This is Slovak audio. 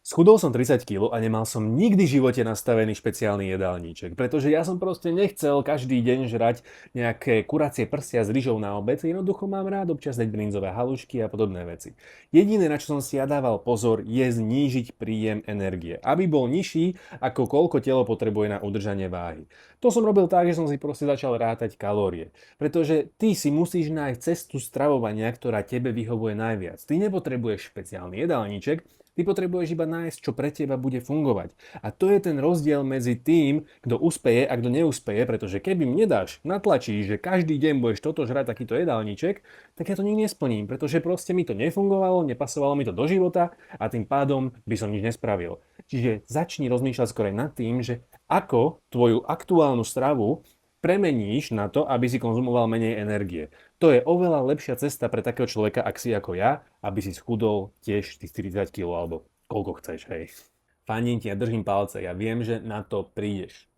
Schudol som 30 kg a nemal som nikdy v živote nastavený špeciálny jedálniček, pretože ja som proste nechcel každý deň žrať nejaké kuracie prsia s ryžou na obed, jednoducho mám rád občas dať brinzové halušky a podobné veci. Jediné, na čo som si ja dával pozor, je znížiť príjem energie, aby bol nižší, ako koľko telo potrebuje na udržanie váhy. To som robil tak, že som si proste začal rátať kalórie, pretože ty si musíš nájsť cestu stravovania, ktorá tebe vyhovuje najviac. Ty nepotrebuješ špeciálny jedálniček, ty potrebuješ iba nájsť, čo pre teba bude fungovať. A to je ten rozdiel medzi tým, kto úspeje a kto neúspeje, pretože keby mi nedáš, natlačíš, že každý deň budeš toto žrať takýto jedálniček, tak ja to nikdy nesplním, pretože proste mi to nefungovalo, nepasovalo mi to do života a tým pádom by som nič nespravil. Čiže začni rozmýšľať skôr nad tým, že ako tvoju aktuálnu stravu premeníš na to, aby si konzumoval menej energie. To je oveľa lepšia cesta pre takého človeka, ak si ako ja, aby si schudol tiež tých 40 kg alebo koľko chceš, hej. Fandím ti a držím palce, ja viem, že na to prídeš.